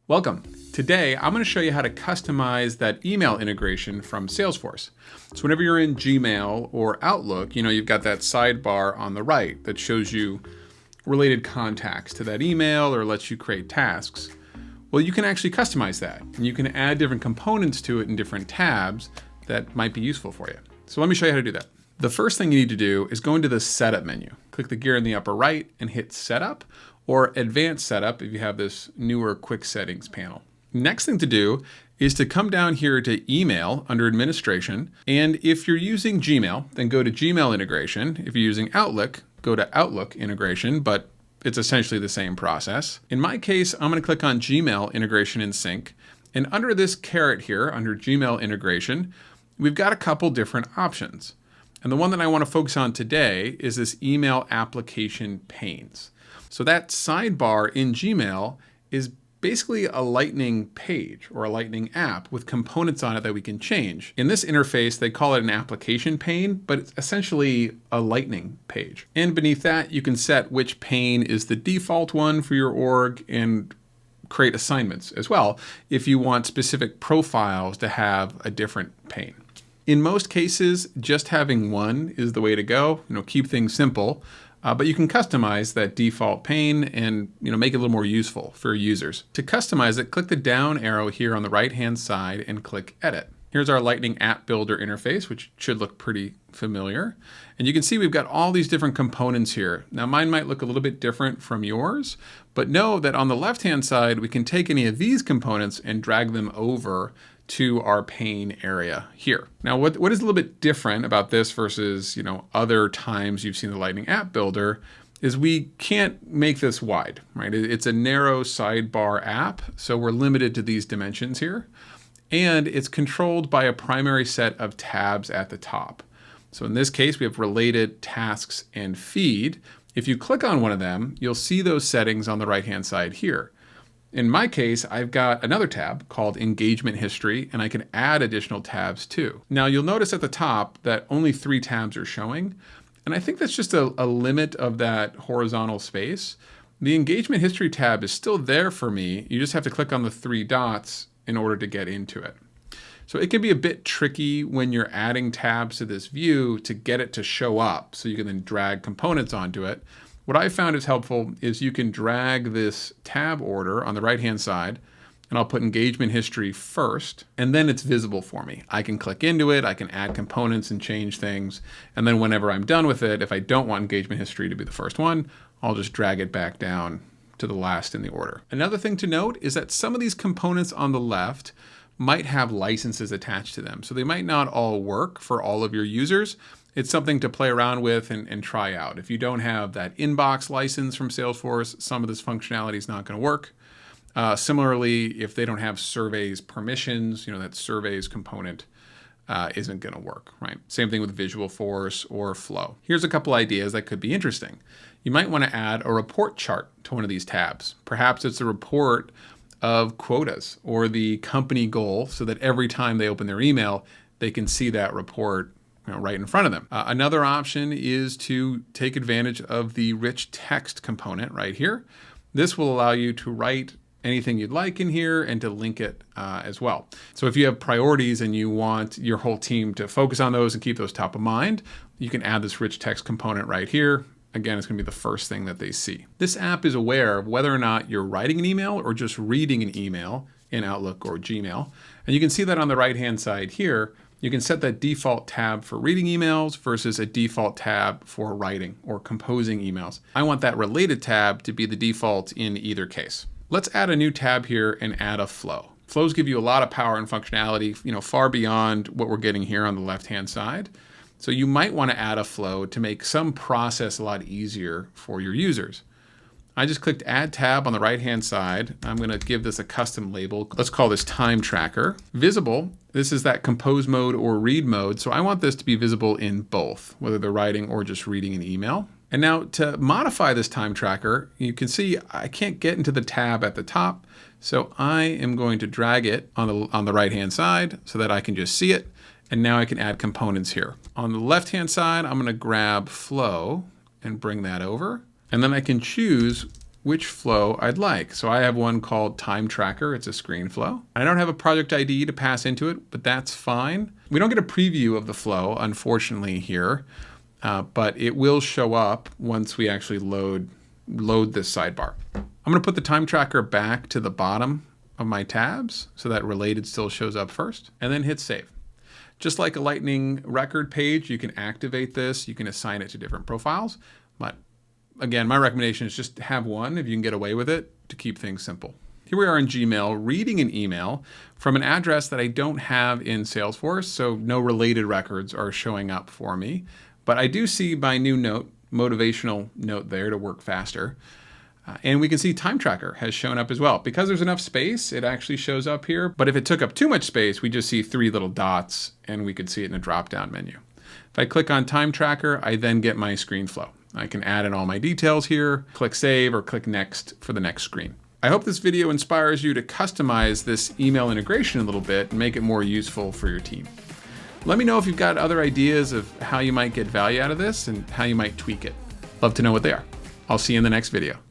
Welcome. Today, I'm going to show you how to customize that email integration from Salesforce. So whenever you're in Gmail or Outlook, you've got that sidebar on the right that shows you related contacts to that email or lets you create tasks. Well, you can actually customize that, and you can add different components to it in different tabs that might be useful for you. So let me show you how to do that. The first thing you need to do is go into the Setup menu. Click the gear in the upper right and hit Setup, or Advanced Setup if you have this newer Quick Settings panel. Next thing to do is to come down here to Email under Administration, and if you're using Gmail, then go to Gmail Integration. If you're using Outlook, go to Outlook Integration, but it's essentially the same process. In my case, I'm going to click on Gmail Integration and Sync, and under this caret here, under Gmail Integration, we've got a couple different options. And the one that I want to focus on today is this Email Application Panes. So that sidebar in Gmail is basically a Lightning page or a Lightning app with components on it that we can change. In this interface, they call it an application pane, but it's essentially a Lightning page. And beneath that, you can set which pane is the default one for your org and create assignments as well if you want specific profiles to have a different pane. In most cases, just having one is the way to go. Keep things simple. But you can customize that default pane and make it a little more useful for users. To customize it, click the down arrow here on the right-hand side and click Edit. Here's our Lightning App Builder interface, which should look pretty familiar. And you can see we've got all these different components here. Now mine might look a little bit different from yours, but know that on the left-hand side, we can take any of these components and drag them over to our pane area here. Now, what is a little bit different about this versus other times you've seen the Lightning App Builder is we can't make this wide, right? It's a narrow sidebar app, so we're limited to these dimensions here. And it's controlled by a primary set of tabs at the top. So in this case, we have Related, Tasks, and Feed. If you click on one of them, you'll see those settings on the right-hand side here. In my case, I've got another tab called Engagement History, and I can add additional tabs too. Now you'll notice at the top that only 3 tabs are showing, and I think that's just a limit of that horizontal space. The Engagement History tab is still there for me. You just have to click on the 3 dots in order to get into it. So it can be a bit tricky when you're adding tabs to this view to get it to show up so you can then drag components onto it. What I found is helpful is you can drag this tab order on the right-hand side, and I'll put engagement history first, and then it's visible for me. I can click into it, I can add components and change things, and then whenever I'm done with it, if I don't want engagement history to be the first one, I'll just drag it back down to the last in the order. Another thing to note is that some of these components on the left might have licenses attached to them, so they might not all work for all of your users. It's something to play around with and try out. If you don't have that inbox license from Salesforce, some of this functionality is not going to work. Similarly, if they don't have surveys permissions, that surveys component isn't going to work, right? Same thing with Visualforce or Flow. Here's a couple ideas that could be interesting. You might want to add a report chart to one of these tabs. Perhaps it's a report of quotas or the company goal so that every time they open their email, they can see that report right in front of them. Another option is to take advantage of the rich text component right here. This will allow you to write anything you'd like in here and to link it as well. So if you have priorities and you want your whole team to focus on those and keep those top of mind, you can add this rich text component right here. Again, it's going to be the first thing that they see. This app is aware of whether or not you're writing an email or just reading an email in Outlook or Gmail. And you can see that on the right-hand side here. You can set that default tab for reading emails versus a default tab for writing or composing emails. I want that related tab to be the default in either case. Let's add a new tab here and add a flow. Flows give you a lot of power and functionality, far beyond what we're getting here on the left-hand side. So you might want to add a flow to make some process a lot easier for your users. I just clicked Add Tab on the right-hand side. I'm going to give this a custom label. Let's call this Time Tracker. Visible, this is that compose mode or read mode. So I want this to be visible in both, whether they're writing or just reading an email. And now to modify this time tracker, you can see I can't get into the tab at the top. So I am going to drag it on the right-hand side so that I can just see it. And now I can add components here. On the left-hand side, I'm going to grab Flow and bring that over. And then I can choose which flow I'd like. So I have one called Time Tracker. It's a screen flow. I don't have a project ID to pass into it, but that's fine. We don't get a preview of the flow, unfortunately, here, but it will show up once we actually load this sidebar. I'm going to put the Time Tracker back to the bottom of my tabs so that related still shows up first, and then hit save. Just like a Lightning record page, you can activate this. You can assign it to different profiles. But again, my recommendation is just have one if you can get away with it to keep things simple. Here we are in Gmail reading an email from an address that I don't have in Salesforce, so no related records are showing up for me. But I do see my new note, motivational note there to work faster. And we can see Time Tracker has shown up as well. Because there's enough space, it actually shows up here. But if it took up too much space, we just see 3 little dots and we could see it in a drop-down menu. If I click on Time Tracker, I then get my screen flow. I can add in all my details here, click Save, or click Next for the next screen. I hope this video inspires you to customize this email integration a little bit and make it more useful for your team. Let me know if you've got other ideas of how you might get value out of this and how you might tweak it. Love to know what they are. I'll see you in the next video.